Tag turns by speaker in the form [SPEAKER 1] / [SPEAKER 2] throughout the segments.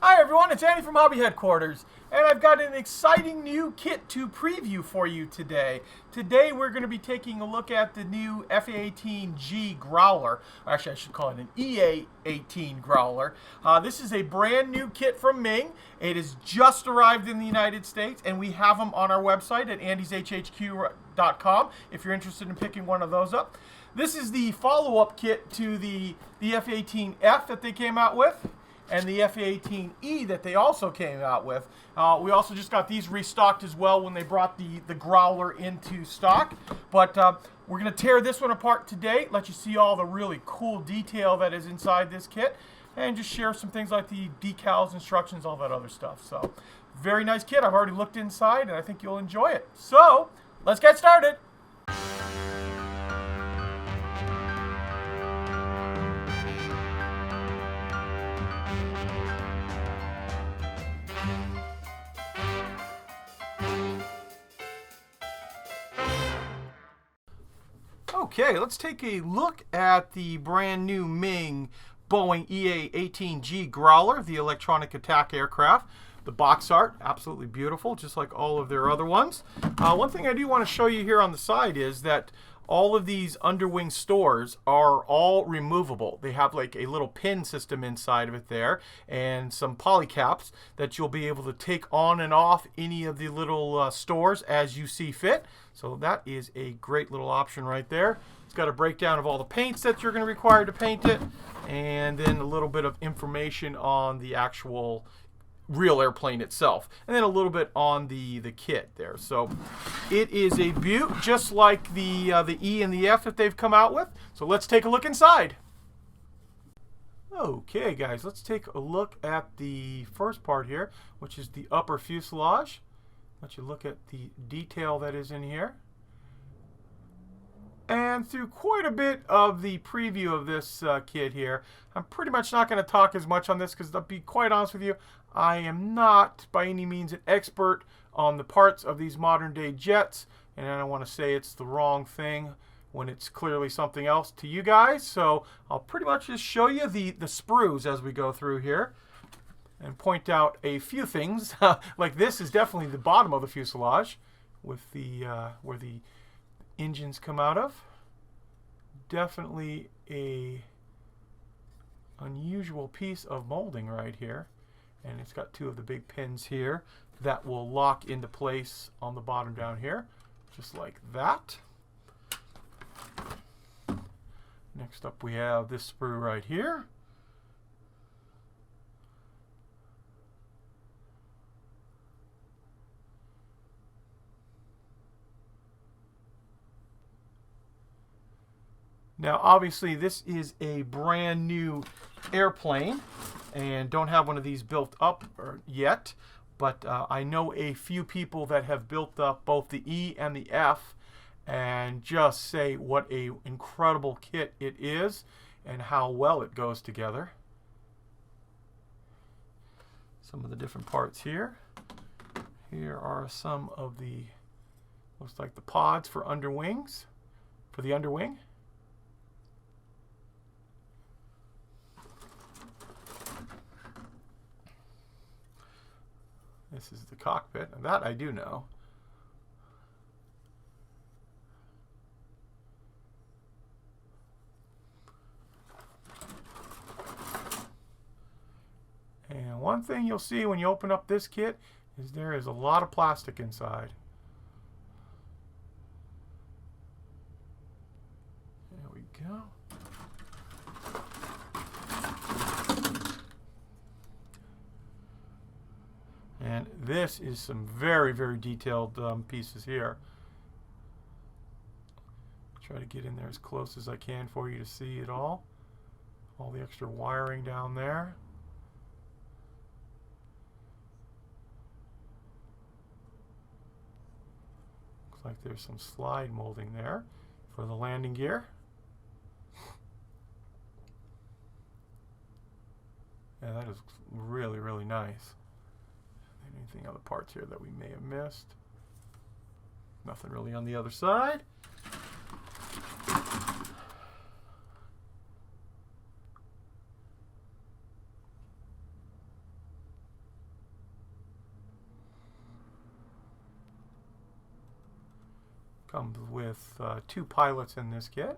[SPEAKER 1] Hi everyone, it's Andy from Hobby Headquarters, and I've got an exciting new kit to preview for you today. Today we're going to be taking a look at the new EA-18G Growler. Actually, I should call it an EA-18 Growler. This is a brand new kit from Meng. It has just arrived in the United States, and we have them on our website at andyshhq.com if you're interested in picking one of those up. This is the follow-up kit to the F-18F that they came out with, and the F-18E that they also came out with. We also just got these restocked as well when they brought the Growler into stock. But we're going to tear this one apart today, let you see all the really cool detail that is inside this kit, and just share some things like the decals, instructions, all that other stuff. So, very nice kit. I've already looked inside, and I think you'll enjoy it. So, let's get started. Okay, let's take a look at the brand new Meng Boeing EA-18G Growler, the electronic attack aircraft. The box art, absolutely beautiful, just like all of their other ones. One thing I do want to show you here on the side is that all of these underwing stores are all removable. They have like a little pin system inside of it there and some poly caps that you'll be able to take on and off any of the little stores as you see fit. So that is a great little option right there. It's got a breakdown of all the paints that you're going to require to paint it, and then a little bit of information on the actual real airplane itself, and then a little bit on the kit there. So it is a beaut, just like the E and the F that they've come out with. So let's take a look inside. Okay guys, let's take a look at the first part here, which is the upper fuselage. Let you look at the detail that is in here. And through quite a bit of the preview of this kit here, I'm pretty much not going to talk as much on this because, to be quite honest with you, I am not by any means an expert on the parts of these modern day jets, and I don't want to say it's the wrong thing when it's clearly something else to you guys. So I'll pretty much just show you the sprues as we go through here and point out a few things. Like this is definitely the bottom of the fuselage with the where the engines come out of. Definitely a unusual piece of molding right here, and it's got two of the big pins here that will lock into place on the bottom down here, just like that. Next up we have this sprue right here. Now, obviously, this is a brand new airplane and don't have one of these built up yet, but I know a few people that have built up both the E and the F and just say what a incredible kit it is and how well it goes together. Some of the different parts here. Here are some of the, looks like the pods for underwings, for the underwing. This is the cockpit, and that I do know. And one thing you'll see when you open up this kit is there is a lot of plastic inside. There we go. And this is some very, very detailed pieces here. Try to get in there as close as I can for you to see it all. All the extra wiring down there. Looks like there's some slide molding there for the landing gear. Yeah, that is really, really nice. Anything other parts here that we may have missed? Nothing really on the other side. Comes with 2 pilots in this kit.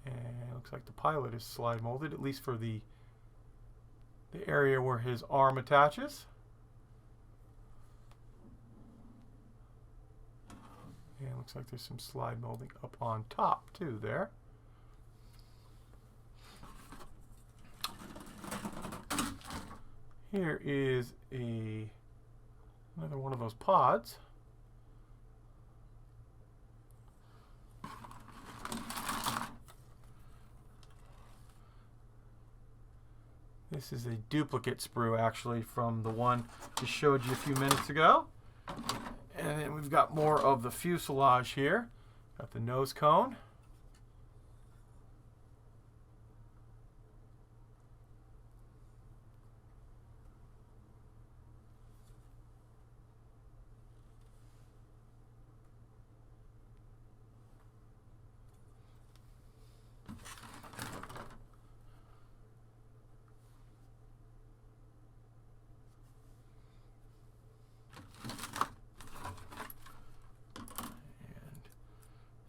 [SPEAKER 1] And it looks like the pilot is slide molded, at least for the area where his arm attaches. And it looks like there's some slide molding up on top too there. Here is another one of those pods. This is a duplicate sprue actually from the one I showed you a few minutes ago. And then we've got more of the fuselage here. Got the nose cone.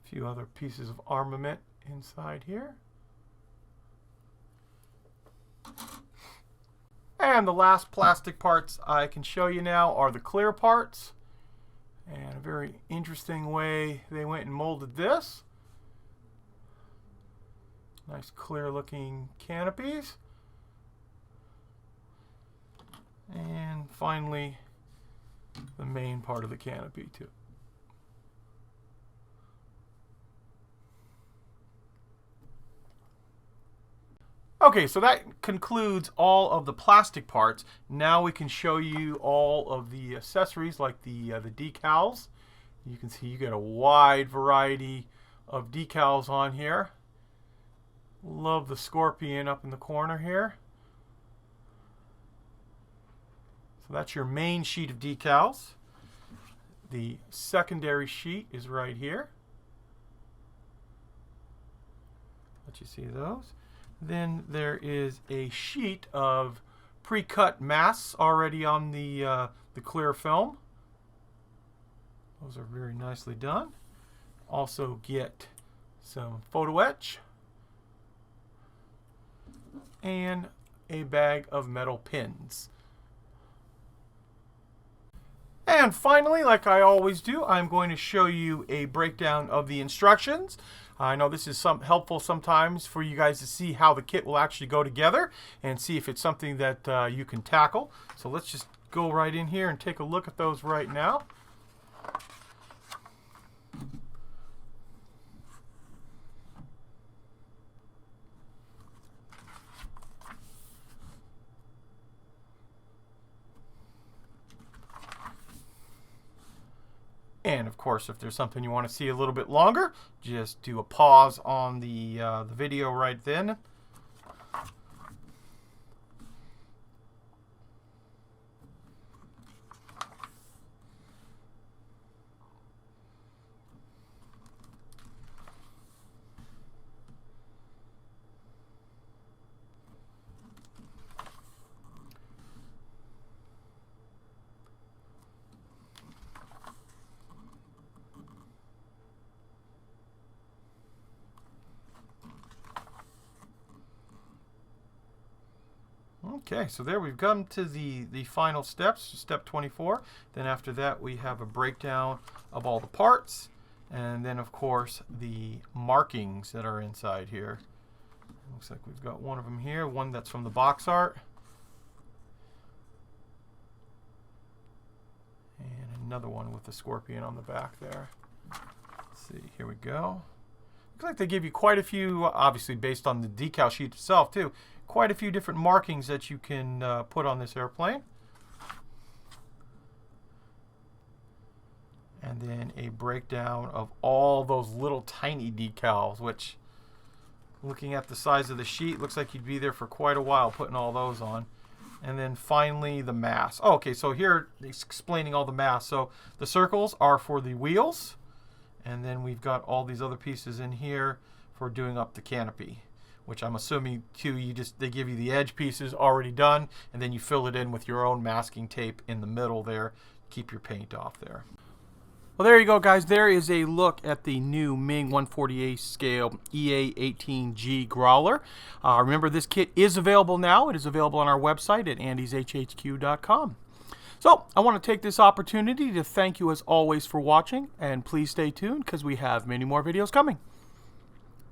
[SPEAKER 1] Few other pieces of armament inside here. And the last plastic parts I can show you now are the clear parts. And a very interesting way they went and molded this. Nice clear looking canopies. And finally the main part of the canopy too. Okay, so that concludes all of the plastic parts. Now we can show you all of the accessories like the decals. You can see you get a wide variety of decals on here. Love the scorpion up in the corner here. So that's your main sheet of decals. The secondary sheet is right here. Let you see those. Then there is a sheet of pre-cut masks already on the clear film. Those are very nicely done. Also get some photo etch and a bag of metal pins. And finally, like I always do, I'm going to show you a breakdown of the instructions. I know this is helpful sometimes for you guys to see how the kit will actually go together and see if it's something that you can tackle. So let's just go right in here and take a look at those right now. And of course, if there's something you want to see a little bit longer, just do a pause on the video right then. Okay, so there we've come to the final steps, step 24. Then after that we have a breakdown of all the parts, and then of course the markings that are inside here. Looks like we've got one of them here, one that's from the box art, and another one with the scorpion on the back there. Let's see, here we go. Looks like they give you quite a few, obviously based on the decal sheet itself too, quite a few different markings that you can put on this airplane. And then a breakdown of all those little tiny decals, which, looking at the size of the sheet, looks like you'd be there for quite a while putting all those on. And then finally the mass. Oh, okay, so here it's explaining all the mass. So the circles are for the wheels, and then we've got all these other pieces in here for doing up the canopy, which I'm assuming too, they give you the edge pieces already done, and then you fill it in with your own masking tape in the middle there keep your paint off there. Well, there you go, guys. There is a look at the new Meng 148 scale EA-18G Growler. Remember, this kit is available now. It is available on our website at andyshhq.com. So, I want to take this opportunity to thank you as always for watching, and please stay tuned because we have many more videos coming.